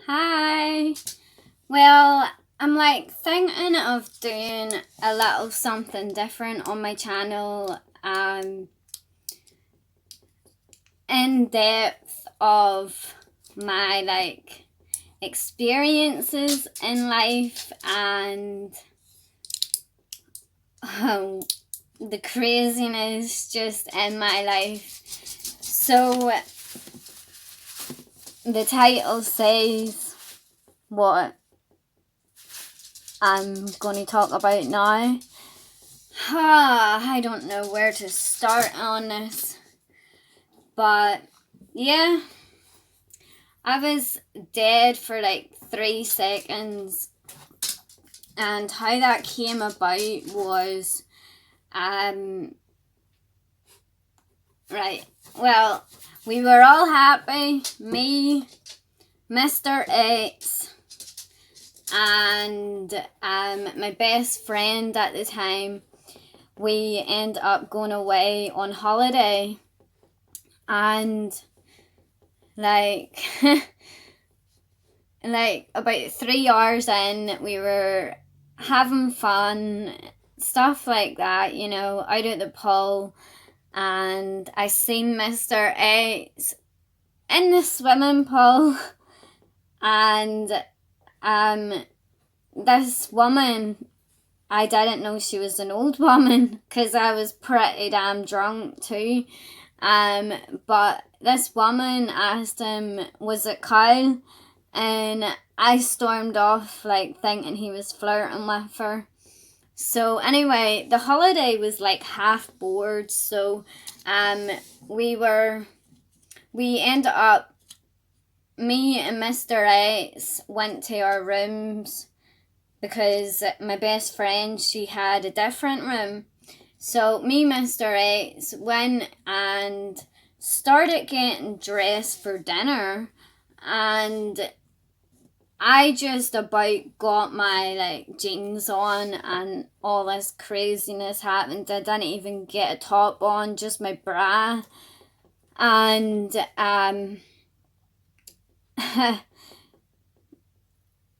Hi. Well, I'm like thinking of doing a little something different on my channel. In depth of my experiences in life and um, the craziness just in my life. So the title says what I'm going to talk about now. I don't know where to start on this, but yeah, I was dead for like 3 seconds, and how that came about was, right, well, we were all happy, me, Mr. X, and my best friend at the time. We end up going away on holiday, and like like about 3 hours in, we were having fun, stuff like that, out at the pool, and I seen Mr. X in the swimming pool, and this woman, I didn't know she was an old woman because I was pretty damn drunk too. But this woman asked him, was it Kyle? And I stormed off like thinking he was flirting with her. So anyway, the holiday was like half bored, so we ended up, me and Mr. X went to our rooms because my best friend, she had a different room. So me, Mr. X, went and started getting dressed for dinner, and I just about got my jeans on and all this craziness happened. I didn't even get a top on, just my bra. And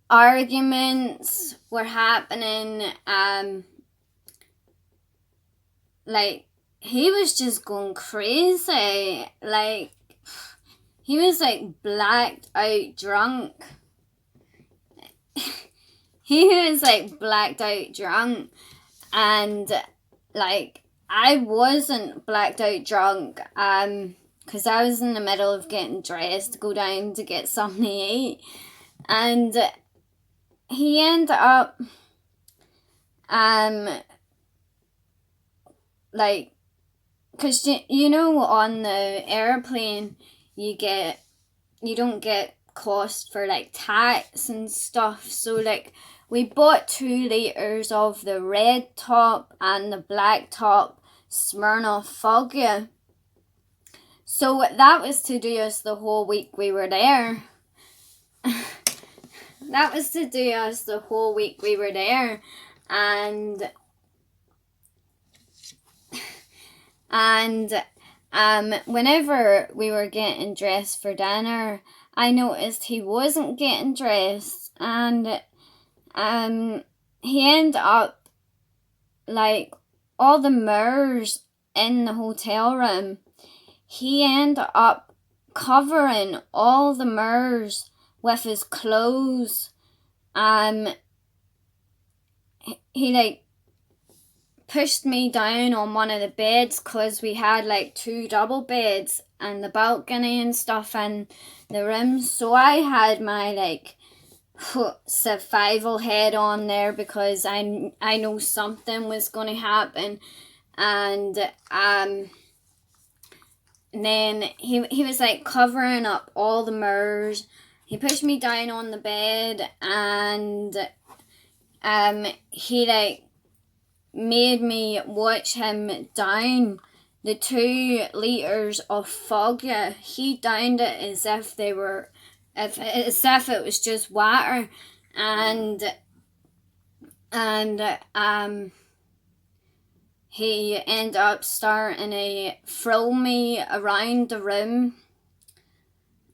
arguments were happening. He was just going crazy. He was blacked out drunk. He was blacked out drunk, and I wasn't blacked out drunk, because I was in the middle of getting dressed to go down to get something to eat, and he ended up because on the airplane you don't get cost for tax and stuff, so we bought 2 liters of the red top and the black top Smirnoff Foggia. So that was to do us the whole week we were there. That was to do us the whole week we were there. And whenever we were getting dressed for dinner, I noticed he wasn't getting dressed, and he ended up all the mirrors in the hotel room. He ended up covering all the mirrors with his clothes. He pushed me down on one of the beds because we had 2 double beds and the balcony and stuff in the room. So I had my survival head on there because I know something was going to happen. And then he was covering up all the mirrors. He pushed me down on the bed, and he made me watch him down the 2 liters of Foggia. He downed it as if it was just water, and he ended up starting to throw me around the room,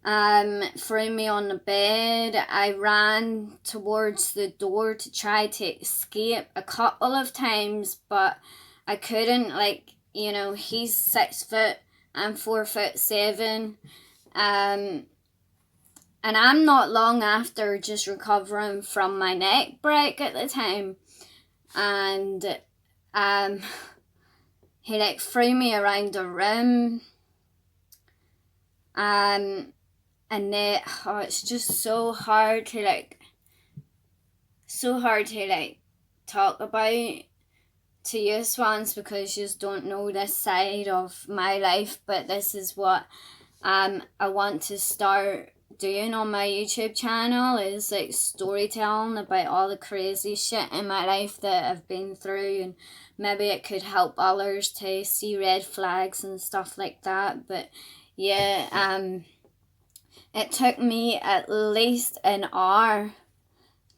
threw me on the bed. I ran towards the door to try to escape a couple of times, but I couldn't. Like, you know, he's 6 foot, I'm 4'7". And I'm not long after just recovering from my neck break at the time. And he like threw me around the room. And it's just so hard to talk about to you swans, because you just don't know this side of my life. But this is what I want to start doing on my YouTube channel, is like storytelling about all the crazy shit in my life that I've been through, and maybe it could help others to see red flags and stuff like that. But yeah, it took me at least an hour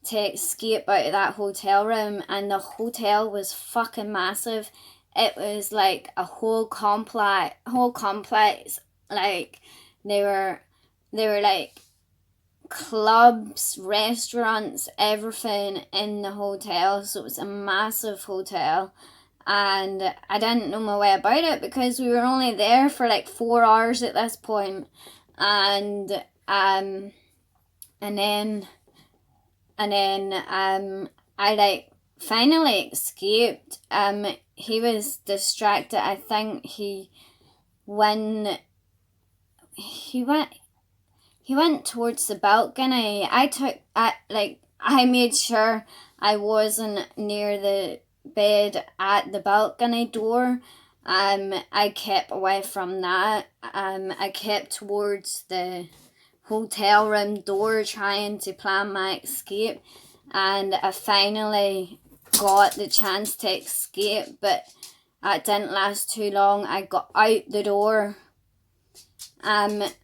to escape out of that hotel room, and the hotel was fucking massive. It was like a whole complex. Like they were like clubs, restaurants, everything in the hotel. So it was a massive hotel, and I didn't know my way about it because we were only there for like 4 hours at this point. And then I like finally escaped. He was distracted. I think he went towards the balcony. I made sure I wasn't near the bed at the balcony door. I kept away from that. I kept towards the hotel room door trying to plan my escape, and I finally got the chance to escape, but it didn't last too long. I got out the door, and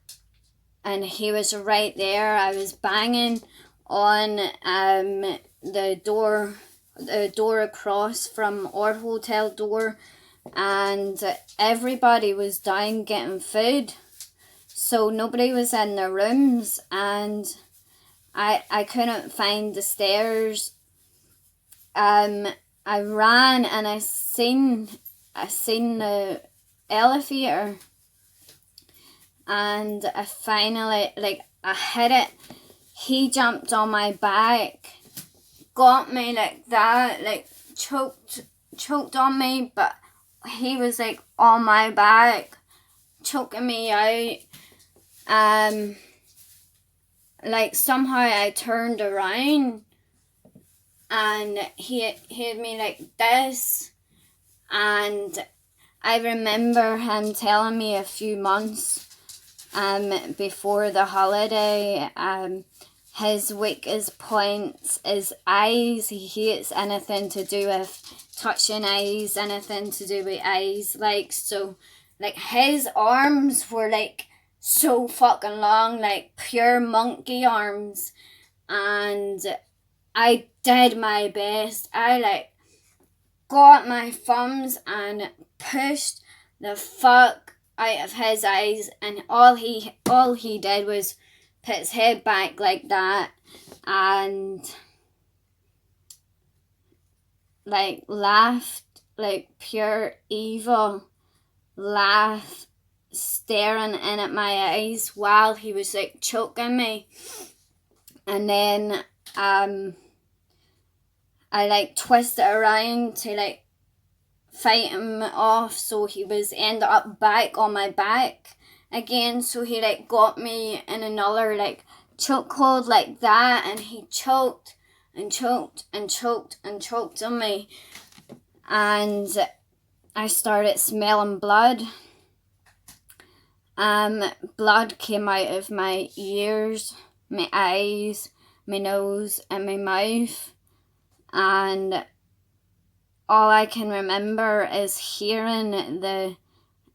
he was right there. I was banging on the door across from our hotel door, and everybody was down getting food, so nobody was in their rooms, and I couldn't find the stairs. I ran and I seen the elevator, and I finally I hit it. He jumped on my back, got me like that, like choked on me, but he was like on my back, choking me out. Like somehow I turned around, and he had me like this, and I remember him telling me a few months before the holiday, his weakest points is eyes. He hates anything to do with touching eyes, anything to do with eyes. Like, so, like, his arms were like so fucking long, like pure monkey arms, and I did my best. I like got my thumbs and pushed the fuck out of his eyes, and all he did was put his head back like that, and like laughed, like pure evil laugh, staring in at my eyes while he was like choking me. And then I like twisted around to like fight him off, so he was ended up back on my back again. So he like got me in another like chokehold like that, and he choked and choked and choked and choked on me, and I started smelling blood. Blood came out of my ears, my eyes, my nose, and my mouth, and all I can remember is hearing the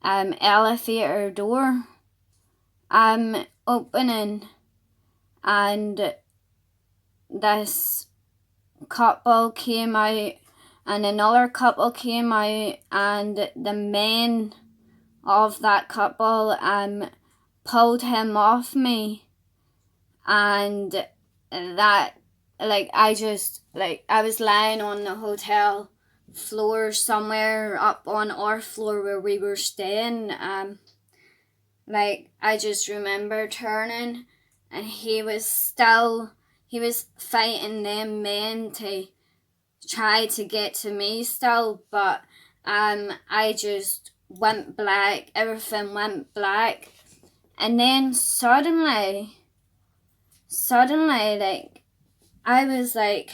elevator door opening, and this couple came out, and another couple came out, and the men of that couple pulled him off me, and that, like, I was lying on the hotel floor somewhere up on our floor where we were staying. Like, I just remember turning, and he was fighting them men to try to get to me still, but I just went black, everything went black, and then suddenly, like, I was like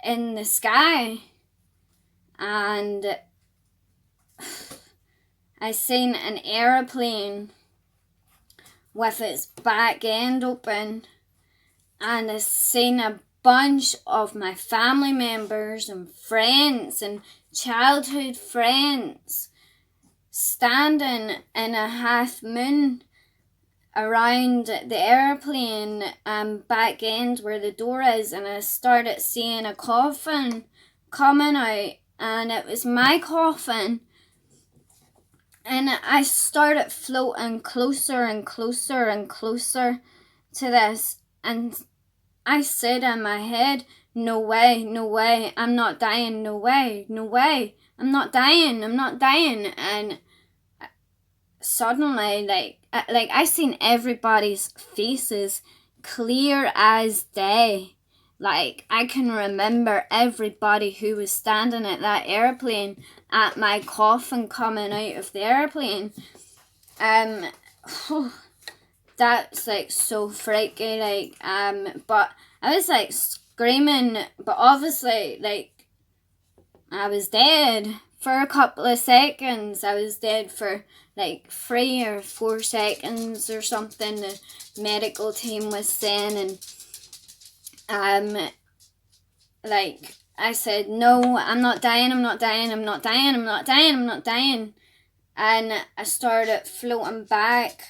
in the sky, and I seen an aeroplane with its back end open, and I seen a bunch of my family members and friends and childhood friends standing in a half moon around the airplane back end where the door is, and I started seeing a coffin coming out, and it was my coffin, and I started floating closer and closer and closer to this, and I said in my head, no way, I'm not dying, no way, I'm not dying, and suddenly, like I seen everybody's faces clear as day. Like, I can remember everybody who was standing at that airplane, at my coffin coming out of the airplane. That's like so freaky, like, but I was like screaming, but obviously, like, I was dead for a couple of seconds. I was dead for like 3 or 4 seconds or something, the medical team was saying, and like, I said, no, I'm not dying, and I started floating back.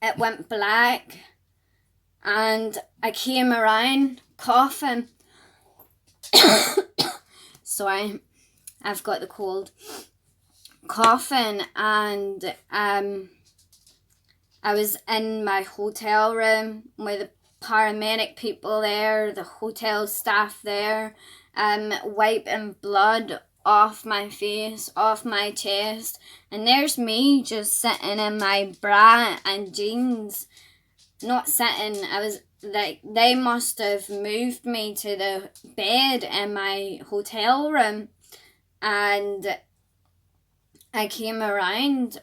It went black, and I came around coughing. Sorry, I've got the cold. Coughing, and I was in my hotel room with the paramedic people there, the hotel staff there, wiping blood off my face, off my chest, and there's me just sitting in my bra and jeans, not sitting. I was like, they must have moved me to the bed in my hotel room, and I came around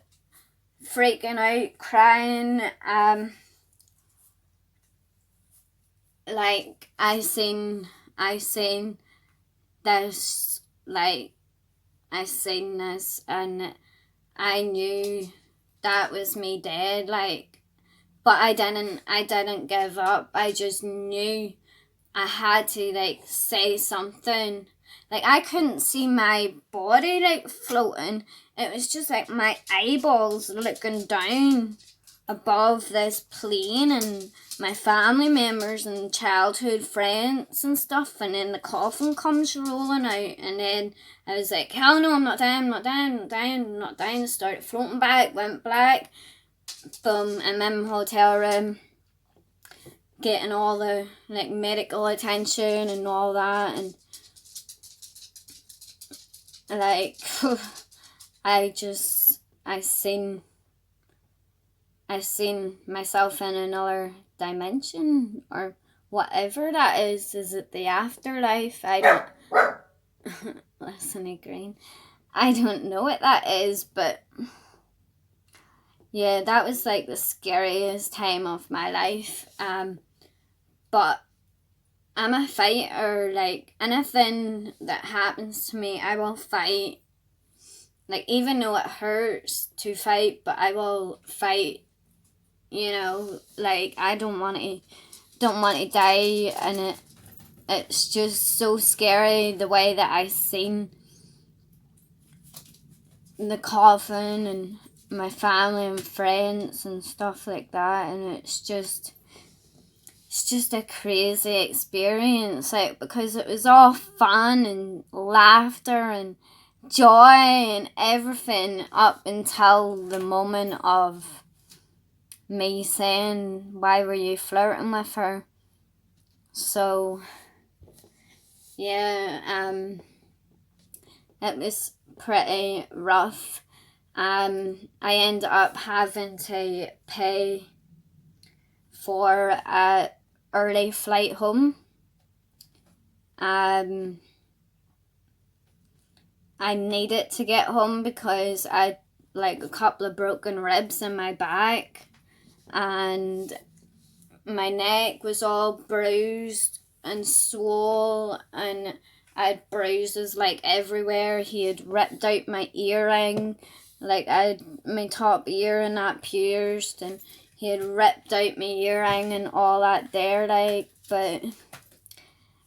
freaking out, crying, like, I seen this, like, I seen this, and I knew that was me dead, like, but I didn't give up. I just knew I had to, like, say something. Like, I couldn't see my body, like, floating. It was just like my eyeballs looking down above this plane, and my family members and childhood friends and stuff, and then the coffin comes rolling out, and then I was like, hell no, I'm not dying. I started floating back, went black, boom, I'm in my hotel room, getting all the, like, medical attention and all that, and like, I seen myself in another dimension, or whatever that is. Is it the afterlife? I don't listen, Green. I don't know what that is, but yeah, that was like the scariest time of my life. But I'm a fighter. Like, anything that happens to me, I will fight. Like, even though it hurts to fight, but I will fight. You know, like, I don't want to die, and it's just so scary the way that I seen the coffin and my family and friends and stuff like that, and it's just a crazy experience, like, because it was all fun and laughter and joy and everything up until the moment of me saying, why were you flirting with her? So, yeah, it was pretty rough. I ended up having to pay for a early flight home. I needed to get home because I had like a couple of broken ribs in my back, and my neck was all bruised and swole, and I had bruises like everywhere. He had ripped out my earring, like I had my top ear and that pierced, and he had ripped out my earring and all that there, like, but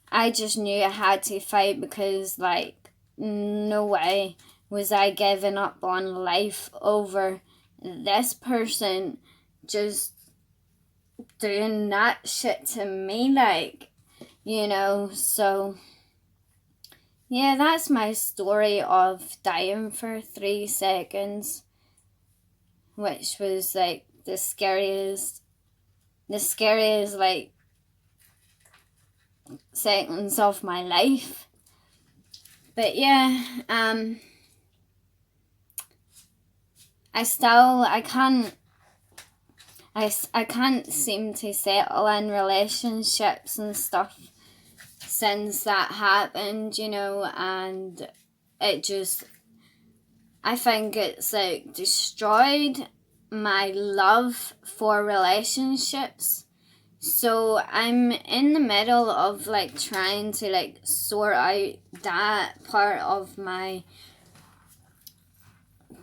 I just knew I had to fight because, like, no way was I giving up on life over this person just doing that shit to me, like, you know. So yeah, that's my story of dying for 3 seconds, which was like the scariest like seconds of my life. But yeah, I can't seem to settle in relationships and stuff since that happened, you know, and it just, I think it's like destroyed my love for relationships. So I'm in the middle of like trying to like sort out that part of my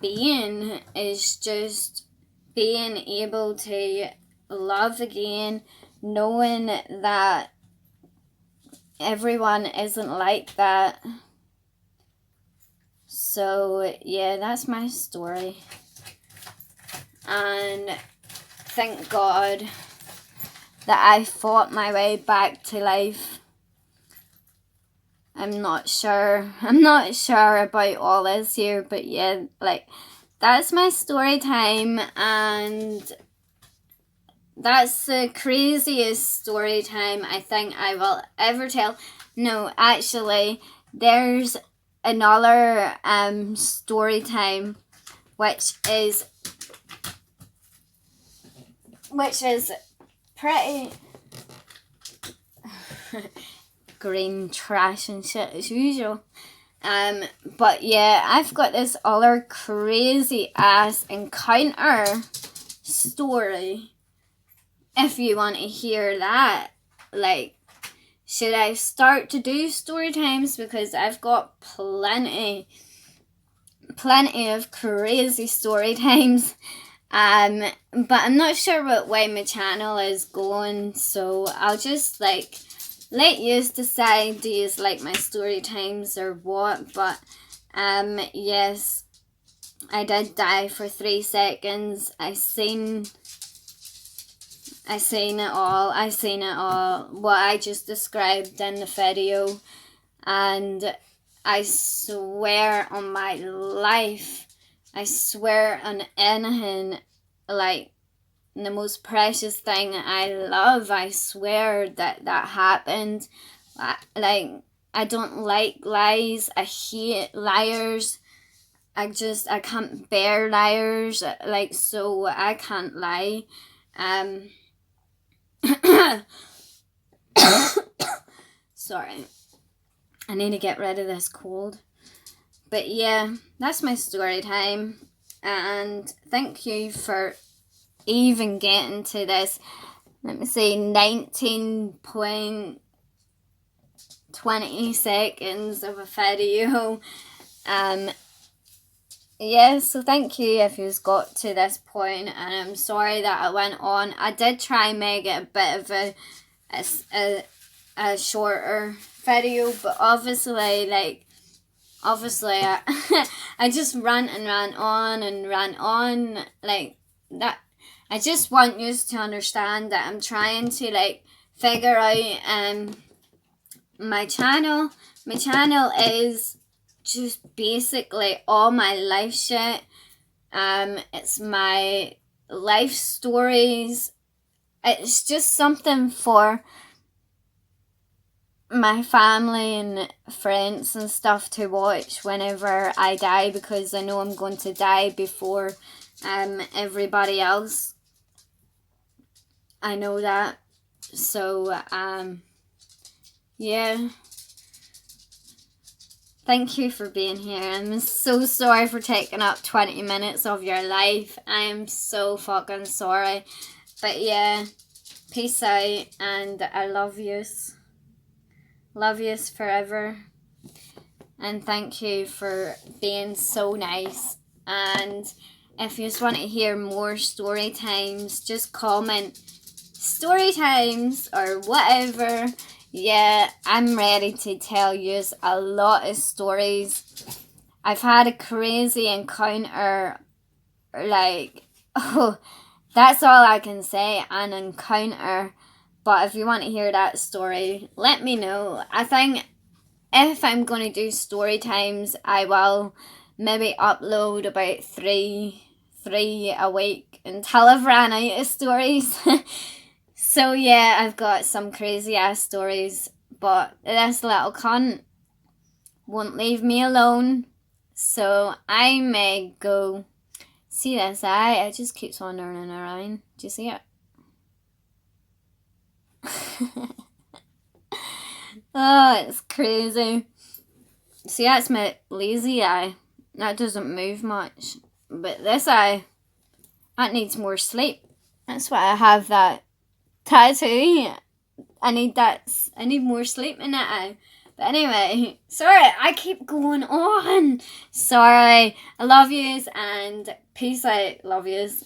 being, is just being able to love again, knowing that everyone isn't like that. So yeah, that's my story, and thank God that I fought my way back to life. I'm not sure about all this here, but yeah, like, that's my story time, and that's the craziest story time I think I will ever tell. No, actually, there's another story time, which is pretty green trash and shit as usual. But yeah, I've got this other crazy ass encounter story. If you want to hear that, like, should I start to do story times? Because I've got plenty of crazy story times. But I'm not sure what way my channel is going, so I'll just like let you decide, do you like my story times or what? But yes, I did die for 3 seconds. I seen it all, what I just described in the video, and I swear on my life, I swear on anything, like the most precious thing I love, I swear that happened. Like, I don't like lies, I hate liars, I can't bear liars, like, so I can't lie. Sorry, I need to get rid of this cold. But yeah, that's my story time, and thank you for even getting to this, let me see, 19.20 seconds of a video. Yeah, so thank you if you've got to this point, and I'm sorry that I went on. I did try and make it a bit of a shorter video, but obviously I I just ran on like that. I just want you to understand that I'm trying to like figure out my channel. My channel is just basically all my life shit. It's my life stories. It's just something for my family and friends and stuff to watch whenever I die, because I know I'm going to die before everybody else. I know that. So yeah. Thank you for being here. I'm so sorry for taking up 20 minutes of your life. I am so fucking sorry. But yeah, peace out, and I love yous. Love yous forever. And thank you for being so nice. And if you just want to hear more story times, just comment story times or whatever. Yeah, I'm ready to tell you a lot of stories. I've had a crazy encounter, like, oh, that's all I can say, an encounter. But if you want to hear that story, let me know. I think if I'm going to do story times, I will maybe upload about three a week until I've ran out of stories. So yeah, I've got some crazy ass stories, but this little cunt won't leave me alone. So I may go. See this eye? It just keeps wandering around. Do you see it? Oh, it's crazy. See, that's my lazy eye. That doesn't move much. But this eye, that needs more sleep. That's why I have that tattoo. I need more sleep in that eye. But anyway, sorry, I keep going on. Sorry. I love yous, and peace out. Love yous.